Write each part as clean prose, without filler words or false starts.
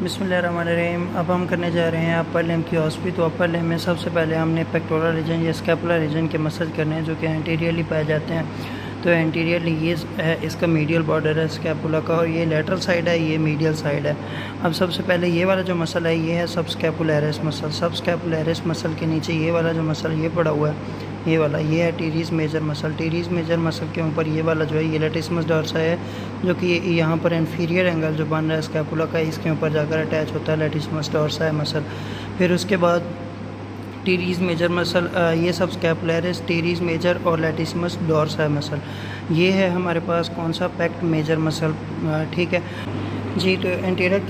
बिस्मिल्लाहिर्रहमानिर्रहीम। अब हम करने जा रहे हैं अपर लिम्ब की ऑस्पी। तो अपर लिम्ब में सबसे पहले हमने पेक्टोरल रीजन या स्कैपुलर रीजन के मसाज करने हैं जो कि एंटीरियरली पाए जाते हैं। तो एंटीरियरली ये है, इसका मीडियल बॉर्डर है स्कैपुला का, और ये लेटरल साइड है, ये मीडियल साइड है। अब सबसे पहले ये वाला जो मसल है ये है सब स्कैपुलैरिस मसल। सब स्कैपुलैरिस मसल के नीचे ये वाला जो मसल ये पड़ा हुआ है, ये वाला ये है teres major muscle. Teres major muscle के ऊपर ये वाला जो है ये लेटिसिमस डॉर्सा है, जो कि यहाँ पर इन्फीरियर एंगल जो बन रहा है स्कैपुला का, इसके ऊपर जाकर अटैच होता है लेटिसिमस डॉर्सा है मसल। फिर उसके बाद टीरीज मेजर मसल, ये सब स्कैपुलैरिस, टीरीज मेजर और लेटिसिमस डॉर्सा है मसल। ये है हमारे पास कौन सा पेक्ट मेजर मसल, ठीक है जी। तो anterior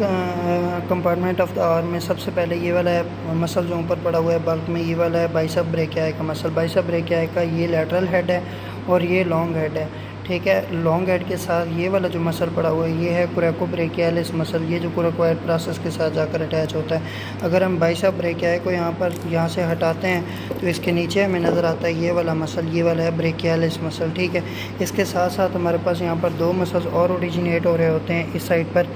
compartment of the arm में सबसे पहले ये वाला है मसल जो ऊपर पड़ा हुआ है बल्क में, ये वाला है बाइसेप ब्रेकियाई का मसल। बाइसेप ब्रेकियाई का ये लैटरल हेड है और ये लॉन्ग हेड है, ठीक है। लॉन्ग हेड के साथ ये वाला जो मसल पड़ा हुआ है ये है कोरेकोब्रेकियालिस मसल, ये जो कोरेकोइड प्रोसेस के साथ जाकर अटैच होता है। अगर हम बाइसेप ब्रेकियाई को यहाँ से हटाते हैं तो इसके नीचे हमें नज़र आता है ये वाला मसल, ये वाला है ब्रेकियालिस मसल, ठीक है। इसके साथ साथ हमारे पास यहाँ पर दो मसल्स और ओरिजिनेट हो रहे होते हैं इस साइड पर।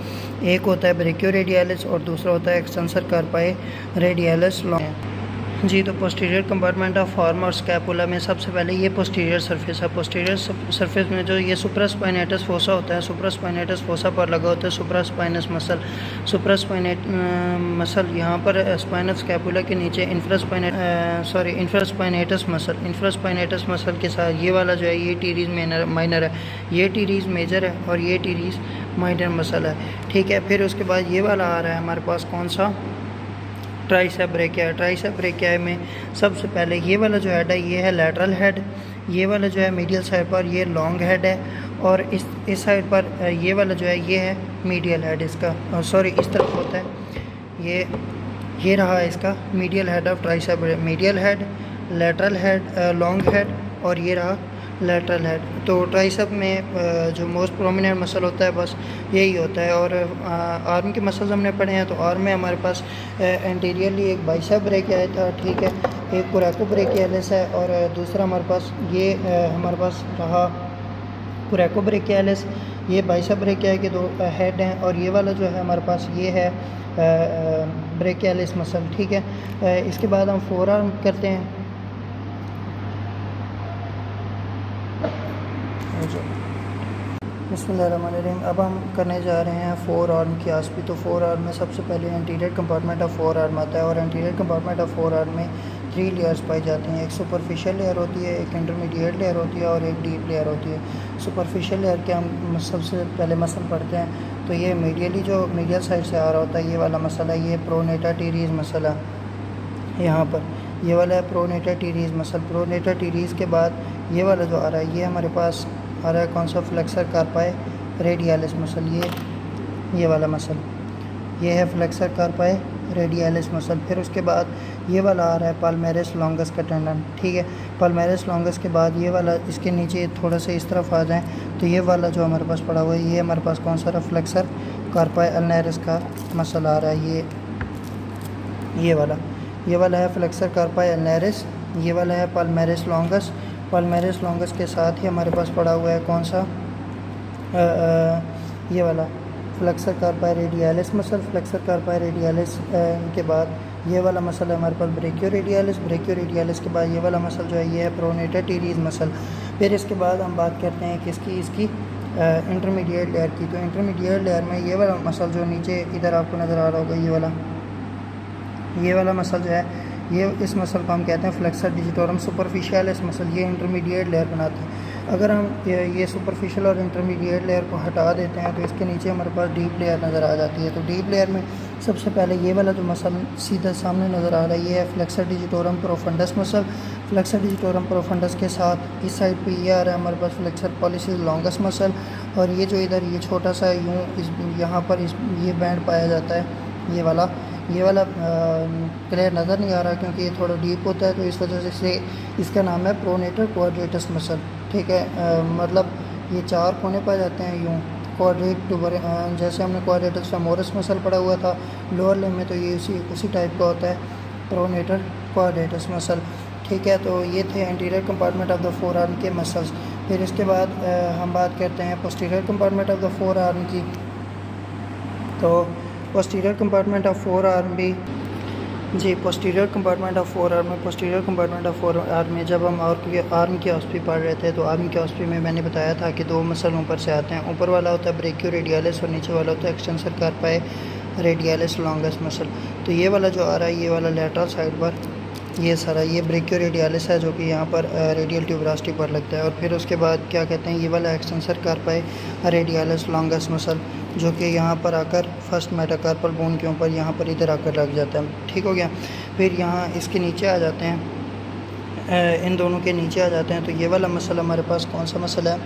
एक होता है ब्रेकियोरेडियालिस और दूसरा होता है एक्सटेंसर कार्पाई रेडियालिस लॉन्ग। जी, तो पोस्टीरियर कंपार्टमेंट ऑफ फॉर्म और स्कैपुला में सबसे पहले ये पोस्टीरियर सरफेस है। पोस्टीरियर सरफेस में जो ये सुप्रास्पाइनेटस फोसा होता है, सुप्रास्पाइनेटस फोसा पर लगा होता है सुप्रास्पाइनस मसल। सुप्रास्पाइनेट मसल यहाँ पर स्पाइनस स्कैपुला के नीचे इंफ्रास्पाइनेटस मसल। इंफ्रास्पाइनेटस मसल के साथ ये वाला जो है ये टीरीज माइनर है, ये टीरीज मेजर है और ये टीरीज माइनर मसल है, ठीक है। फिर उसके बाद ये वाला आ रहा है हमारे पास कौन सा, ट्राइसेप ब्रेकियाई। ट्राइसेप ब्रेकियाई में सबसे पहले ये वाला जो हेड है ये है लैटरल हेड, ये वाला जो है मीडियल साइड पर ये लॉन्ग हेड है, और इस साइड पर ये वाला जो है ये है मीडियल हेड इसका, सॉरी इस तरफ होता है ये रहा इसका medial head of tricep. Medial head, lateral head, long head और ये रहा लैटरल हेड। तो ट्राइसेप में जो मोस्ट प्रोमिनेंट मसल होता है बस यही होता है। और आर्म के मसल्स हमने पढ़े हैं, तो आर्म में हमारे पास एंटीरियरली एक बाइसेप ब्रेकियाई था, ठीक है, एक कोरेकोब्रेकियालिस है, और दूसरा हमारे पास ये हमारे पास रहा कोरेकोब्रेकियालिस। ये बाइसेप ब्रेकियाई के दो हेड हैं, और ये वाला जो है हमारे पास ये है ब्रेकियालिस मसल, ठीक है। इसके बाद हम फोर आर्म करते हैं। बिस्मिल्लाहिर्रहमानिर्रहीम। अब हम करने जा रहे हैं फोर आर्म की ऑस्पी। तो फोर आर्म में सबसे पहले anterior compartment of four arm आता है, और anterior compartment of forearm में 3 लेयर्स पाई जाती हैं। एक सुपरफिशियल लेयर होती है, एक इंटरमीडिएट लेयर होती है और एक डीप लेयर होती है। सुपरफिशियल लेयर के हम सबसे पहले मसल पढ़ते हैं। तो ये मीडियली जो मीडियल साइड से आ रहा होता है ये वाला मसल है, ये प्रोनेटा टीरीज मसल है। यहाँ पर ये वाला है प्रोनेटा टीरीज मसल। प्रोनेटा टीरीज के बाद ये वाला जो आ रहा है ये हमारे पास आ रहा है कौन सा, फ्लेक्सर कार्पाई रेडियालिस मसल। ये वाला मसल ये है फ्लेक्सर कार्पाई रेडियालिस मसल। फिर उसके बाद ये वाला आ रहा है पाल्मेरिस लॉन्गस का टेंडन, ठीक है। पाल्मेरिस लॉन्गस के बाद ये वाला, इसके नीचे थोड़ा सा इस तरफ आ जाएं तो ये वाला जो हमारे पास पड़ा हुआ है ये हमारे पास कौन सा रहा, फ्लेक्सर कार्पाई अल्नारिस का मसल आ रहा है। ये वाला है फ्लेक्सर कार्पाई अल्नारिस। ये वाला है पाल्मेरिस लॉन्गस। पाल्मेरिस लॉन्गस के साथ ही हमारे पास पड़ा हुआ है कौन सा, ये वाला flexor कार्पाई radialis muscle. Flexor कार्पाई radialis के बाद ये वाला मसल है हमारे पास ब्रेकियोरेडियालिस। ब्रेकियोरेडियालिस के बाद ये वाला मसल जो है ये है प्रोनेटा टीरीज मसल। फिर इसके बाद हम बात करते हैं किसकी, इसकी इंटरमीडिएट लेयर की। तो इंटरमीडिएट लेयर में ये वाला मसल जो नीचे इधर आपको नज़र आ रहा होगा, ये वाला मसल जो है ये, इस मसल को हम कहते हैं फ्लेक्सर डिजिटोरम सुपरफिशियलिस मसल। ये इंटरमीडिएट लेयर बनाते हैं। अगर हम ये सुपरफिशियल और इंटरमीडिएट लेयर को हटा देते हैं तो इसके नीचे हमारे पास डीप लेयर नज़र आ जाती है। तो डीप लेयर में सबसे पहले ये वाला जो मसल सीधा सामने नज़र आ रहा है ये है flexor digitorum profundis muscle. Flexor digitorum profundis के साथ इस साइड पे ये आ रहा है हमारे पास फ्लेक्सर पॉलिसिस लॉन्गस मसल। और ये जो इधर ये छोटा सा यूँ यहाँ पर ये बैंड पाया जाता है, ये वाला क्लियर नज़र नहीं आ रहा क्योंकि ये थोड़ा डीप होता है, तो इस वजह से इसका नाम है प्रोनेटर क्वाड्रेटस मसल, ठीक है। मतलब ये 4 कोने पाए जाते हैं यूँ क्वाड्रेट, जैसे हमने क्वाड्रेटस फेमोरस मसल पड़ा हुआ था लोअर लिम्ब में, तो ये उसी टाइप का होता है प्रोनेटर क्वाड्रेटस मसल, ठीक है। तो ये थे anterior compartment of the forearm के मसल्स। फिर इसके बाद हम बात करते हैं posterior compartment of the forearm की। तो posterior compartment of forearm भी जी posterior compartment of forearm में posterior compartment of forearm में जब हम आर्म की ऑस्पी पढ़ रहे थे तो आर्म की ऑस्पी में मैंने बताया था कि दो मसल ऊपर से आते हैं। ऊपर वाला होता है ब्रेकियो रेडियलिस और नीचे वाला होता है एक्सटेंसर कार्पाई रेडियलिस लॉन्गेस्ट मसल। तो ये वाला जो आ रहा है ये वाला लेटरल साइड पर ये सारा ये ब्रेकियो रेडियलिस है जो कि यहाँ पर रेडियल ट्यूबरास्टी पर लगता है। और फिर उसके बाद क्या कहते हैं ये वाला एक्सटेंसर कार्पाई रेडियलिस लॉन्गेस्ट मसल जो कि यहाँ पर आकर फर्स्ट मेटाकार्पल बोन के ऊपर यहाँ पर इधर आकर लग जाता है। ठीक हो गया। फिर यहाँ इसके नीचे आ जाते हैं, इन दोनों के नीचे आ जाते हैं। तो ये वाला मसल हमारे पास कौन सा मसल है?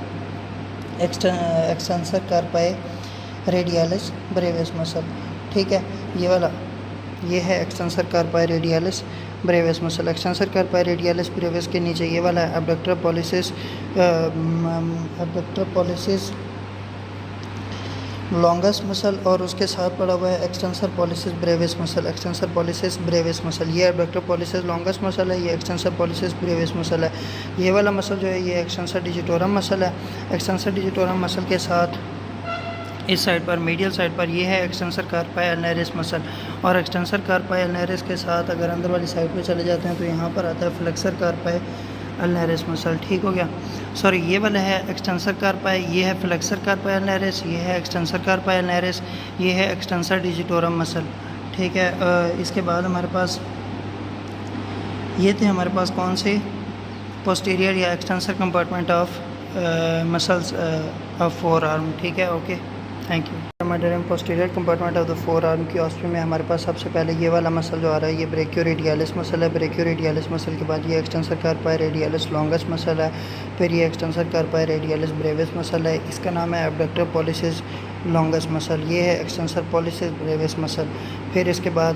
Extensor कार्पाई radialis Brevis muscle. ठीक है, ये वाला ये है extensor कार्पाई radialis Brevis muscle. Extensor कार्पाई radialis Brevis के नीचे ये वाला है एब्डक्टर पॉलिसिस लॉन्गेस्ट मसल और उसके साथ पड़ा हुआ है extensor pollicis Brevis muscle. Extensor pollicis Brevis muscle ये एब्डक्टर पॉलिसिस लॉन्गेस्ट मसल है, ये एक्सटेंसर पॉलिसिस ब्रेविस मसल है। ये वाला मसल जो है ये एक्सटेंसर डिजिटोरम मसल है। एक्सटेंसर डिजिटोरम मसल के साथ इस साइड पर मीडियल साइड पर ये है एक्सटेंसर कार्पाई अल्नरिस मसल। और एक्सटेंसर कार्पाई अल्नरिस के साथ अगर अंदर वाली साइड पे चले जाते हैं तो यहाँ पर आता है फ्लेक्सर कार्पाई अल्नरिस मसल। ठीक हो गया। सॉरी, ये वाला है एक्सटेंसर कार्पाई, ये है फ्लेक्सर कार्पाई अल्नरिस, ये है एक्सटेंसर कार्पाई अल्नरिस, ये है एक्सटेंसर डिजिटोरम मसल। ठीक है, इसके बाद हमारे पास ये थे हमारे पास कौन से पोस्टीरियर या extensor compartment of muscles of four arm. ठीक है, okay, thank you. Posterior compartment of the forearm की ऑस्पी में हमारे पास सबसे पहले ये वाला मसल जो आ रहा है ये ब्रेकियो रेडियलिस मसल है। ब्रेकियो रेडियलिस मसल के बाद ये एक्सटेंसर कार्पाई रेडियलिस लॉन्गेस्ट मसल है। फिर ये एक्सटेंसर कार्पाई रेडियलिस ब्रेविस मसल है, इसका नाम है एब्डक्टर पॉलिसिस लॉन्गेस्ट मसल। ये है एक्सटेंसर पॉलिसिस ब्रेविस मसल। फिर इसके बाद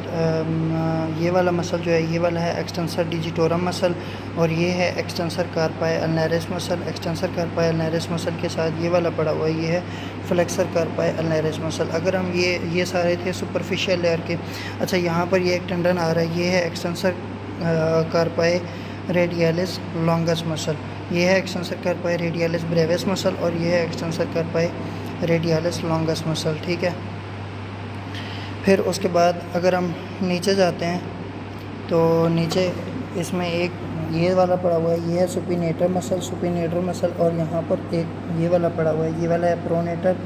ये वाला मसल जो है ये वाला है एक्सटेंसर डिजिटोरम मसल और ये है extensor carpi ulnaris muscle. Extensor carpi ulnaris muscle के साथ ये वाला पड़ा हुआ है ये है फ्लेक्सर कार्पाई अल्नरिस मसल। अगर हम ये सारे थे सुपरफिशियल लेयर के। अच्छा, यहाँ पर ये एक टेंडन आ रहा है, ये है एक्सटेंसर कार्पाई रेडियलिस लॉन्गेस्ट मसल, ये है एक्सटेंसर कार्पाई रेडियलिस ब्रेविस मसल और ये है एक्सटेंसर कार्पाई रेडियलिस लॉन्गेस्ट मसल। ठीक है। फिर उसके बाद अगर हम नीचे जाते हैं तो नीचे इसमें एक ये वाला पड़ा हुआ है, ये है सुपिनेटर मसल और यहाँ पर एक ये वाला पड़ा हुआ है, ये वाला है प्रोनेटर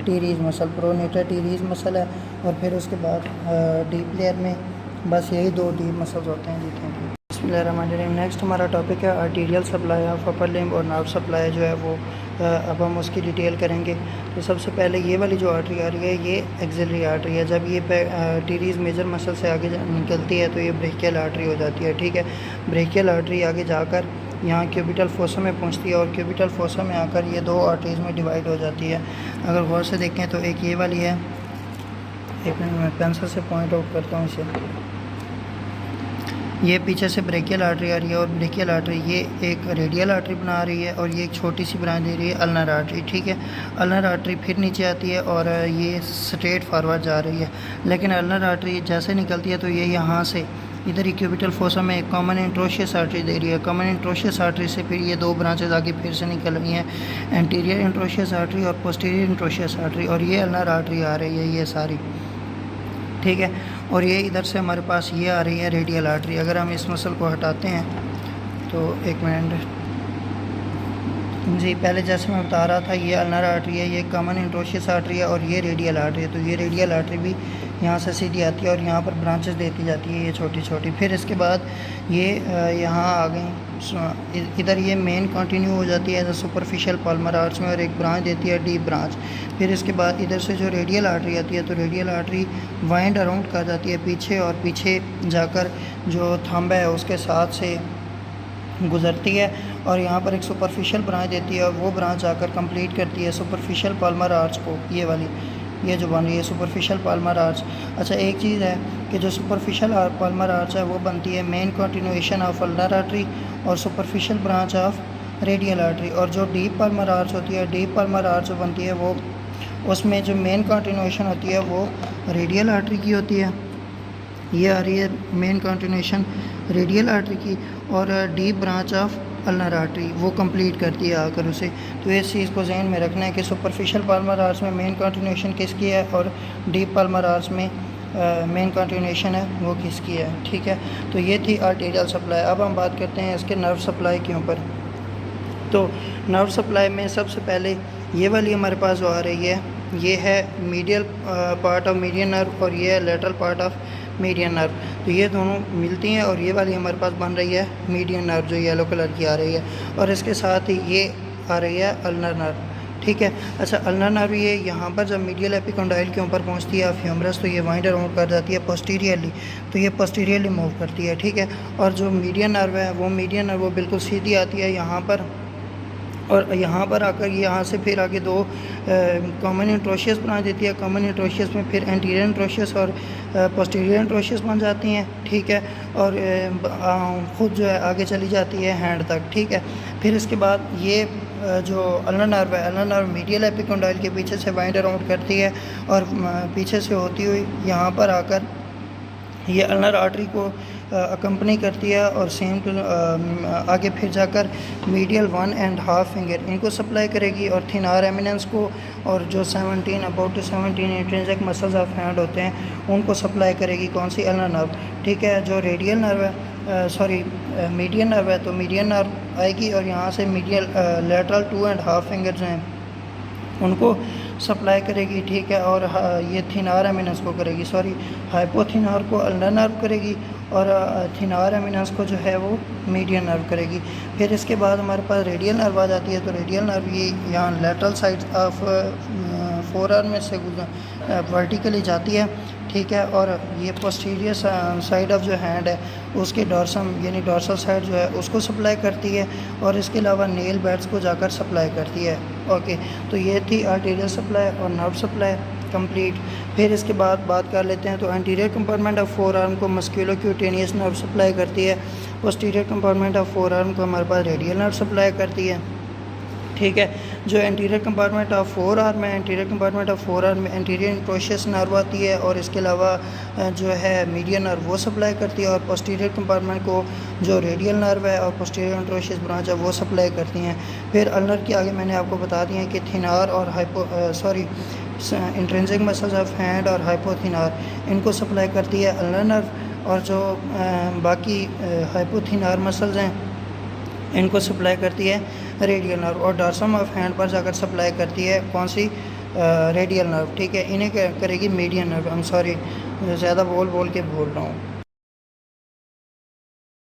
टीरीज मसल है। और फिर उसके बाद डीप लेयर में बस यही दो डीप मसल्स होते हैं। जी, थैंक यू। बिस्मिल्लाहिर्रहमानिर्रहीम। नेक्स्ट हमारा टॉपिक है arterial supply of upper limb और नर्व सप्लाई जो है वो अब हम उसकी डिटेल करेंगे। तो सबसे पहले ये वाली जो आर्टरी आ रही है ये एक्सिलरी आर्टरी है। जब ये टीरीज मेजर मसल से आगे निकलती है तो ये ब्रेकियल आर्टरी हो जाती है। ठीक है, ब्रेकियल आर्टरी आगे जाकर यहाँ क्यूबिटल फोसा में पहुँचती है और क्यूबिटल फोसा में आकर ये दो आर्टरीज में डिवाइड हो जाती है। अगर गौर से देखें तो एक ये वाली है, एक मिनट में पेंसिल से पॉइंट आउट करता हूँ इसे। ये पीछे से ब्रेकियल आर्टरी आ रही है और ब्रेकियल आर्टरी ये एक रेडियल आर्टरी बना रही है और ये एक छोटी सी ब्रांच दे रही है अल्नर आर्टरी। ठीक है, अल्नर आर्टरी फिर नीचे आती है और ये स्ट्रेट फॉरवर्ड जा रही है। लेकिन अल्नर आर्टरी जैसे निकलती है तो ये यहाँ से इधर ही क्यूबिटल फोसा में एक कॉमन इंट्रोशियस आर्टरी दे रही है। कॉमन इंट्रोशियस आर्टरी से फिर ये दो ब्रांचेज आगे फिर से निकल रही हैं, एंटीरियर इंट्रोशियस आर्टरी और पोस्टीरियर इंट्रोशियस आर्टरी, और ये अल्नर आर्टरी आ रही है ये सारी। ठीक है, और ये इधर से हमारे पास ये आ रही है रेडियल आर्टरी। अगर हम इस मसल को हटाते हैं तो एक मिनट जी, पहले जैसे मैं बता रहा था ये अल्नर आर्टरी है, ये कॉमन इंट्रोशियस आर्टरी है और ये रेडियल आर्टरी है। तो ये रेडियल आर्टरी भी यहाँ से सीधी आती है और यहाँ पर ब्रांचेस देती जाती है ये छोटी छोटी। फिर इसके बाद ये यहाँ आ गई, इधर ये मेन कंटिन्यू हो जाती है सुपरफिशियल पाल्मर आर्च में और एक ब्रांच देती है डीप ब्रांच। फिर इसके बाद इधर से जो रेडियल आर्टरी आती है तो रेडियल आर्टरी वाइंड अराउंड कर जाती है पीछे और पीछे जाकर जो थंब है उसके साथ से गुजरती है और यहाँ पर एक सुपरफिशियल ब्रांच देती है और वो ब्रांच आकर कंप्लीट करती है सुपरफिशियल पाल्मर आर्च को। ये वाली ये जो बन रही है सुपरफिशियल पाल्मर आर्च। अच्छा, एक चीज़ है कि जो सुपरफिशियल पाल्मर आर्च है वो बनती है main continuation of ulnar artery और superficial branch of radial artery, और जो डीप पाल्मर आर्च होती है, डीप पाल्मर आर्च बनती है वो उसमें जो मेन कंटिन्यूएशन होती है वो रेडियल आर्टरी की होती है। ये आ रही है मेन कंटिन्यूएशन रेडियल आर्टरी की और deep branch of ulnar artery वो कंप्लीट करती है आकर उसे। तो इस चीज़ को जहन में रखना है कि सुपरफिशियल पाल्मर आर्च में मेन कंटिन्यूएशन किसकी है और डीप पाल्मर आर्च में मेन कंटिन्यूएशन है वो किसकी है, ठीक है। तो ये थी आर्टेरियल सप्लाई। अब हम बात करते हैं इसके नर्व सप्लाई के ऊपर। तो नर्व सप्लाई में सबसे पहले ये वाली हमारे पास जो आ रही है, ये है medial part of median nerve और ये है lateral part of median nerve. तो ये दोनों मिलती हैं और ये वाली हमारे पास बन रही है मीडियन नर्व जो येलो कलर की आ रही है, और इसके साथ ही ये आ रही है अल्नर नर्व, ठीक है। अच्छा, अल्नर नर्व ये यहाँ पर जब मीडियल एपिकॉन्डाइल के ऊपर पहुँचती है फ्यूमरस, तो ये वाइंड अराउंड कर जाती है पोस्टीरियरली, तो ये पोस्टीरियरली मूव करती है, ठीक है। और जो मीडियन नर्व है वो मीडियन नर्व वो बिल्कुल सीधी आती है यहाँ पर, और यहाँ पर आकर यहाँ से फिर आगे दो कॉमन इंट्रोशियस बना देती है। कॉमन इंट्रोशियस में फिर एंटीरियर इंट्रोशियस और पोस्टीरियर इंट्रोशियस बन जाती हैं, ठीक है। और ख़ुद जो है आगे चली जाती है हैंड तक, ठीक है। फिर इसके बाद ये जो अल्नर नर्व है, अल्नर नर्व मीडियल एपिकॉन्डाइल के पीछे से वाइंड अराउंड करती है और पीछे से होती हुई यहाँ पर आकर ये अल्नर आर्टरी को अकम्पनी करती है और सेम टू आगे फिर जाकर मीडियल 1.5 फिंगर इनको सप्लाई करेगी और थिनार एमिनेंस को, और जो 17 about 17 intrinsic muscles of hand होते हैं उनको सप्लाई करेगी। कौन सी? अल्नर नर्व, ठीक है। जो रेडियल नर्व है मीडियन नर्व है, तो मीडियन नर्व आएगी और यहाँ से मीडियल लेटरल 2.5 फिंगर जो हैं उनको सप्लाई करेगी, ठीक है। और ये थिनार एमिनेंस को करेगी, हाइपोथिनार को अल्नर नर्व करेगी और थिनार एमिनेंस को जो है वो मीडियन नर्व करेगी। फिर इसके बाद हमारे पास रेडियल नर्व आ जाती है। तो रेडियल नर्व ये यहाँ लेटरल साइड ऑफ फोरआर्म में से वर्टिकली जाती है, ठीक है। और ये पोस्टीरियर साइड ऑफ जो हैंड है उसके डॉर्सम यानी डॉर्सल साइड जो है उसको सप्लाई करती है, और इसके अलावा नेल बेड्स को जाकर सप्लाई करती है। ओके, तो ये थी आर्टेरियल सप्लाई और नर्व सप्लाई कंप्लीट। फिर इसके बाद बात कर लेते हैं, तो anterior compartment of four arm को मस्कुलोक्यूटेनियस नर्व सप्लाई करती है। Posterior compartment of four arm को हमारे पास रेडियल नर्व सप्लाई करती है, ठीक है। जो anterior compartment of forearm है, anterior compartment of forearm में एंटीरियर इंट्रोशियस नर्व आती है और इसके अलावा जो है मीडियन नर्व वो सप्लाई करती है, और पोस्टीरियर कंपार्टमेंट को जो रेडियल नर्व है और पोस्टीरियर इंट्रोशियस ब्रांच है वो सप्लाई करती हैं। फिर अल्नर के आगे मैंने आपको बता दिया कि थिनार और इंट्रिंसिक मसल्स ऑफ हैंड और हाइपोथिनार इनको सप्लाई करती है अल्नर नर्व, और जो बाकी हाइपोथिनार मसल्स हैं इनको सप्लाई करती है रेडियल नर्व, और डॉर्सम ऑफ हैंड पर जाकर सप्लाई करती है कौन सी? रेडियल नर्व, ठीक है। इन्हें करेगी मीडियन नर्व। ज़्यादा बोल के बोल रहा हूँ।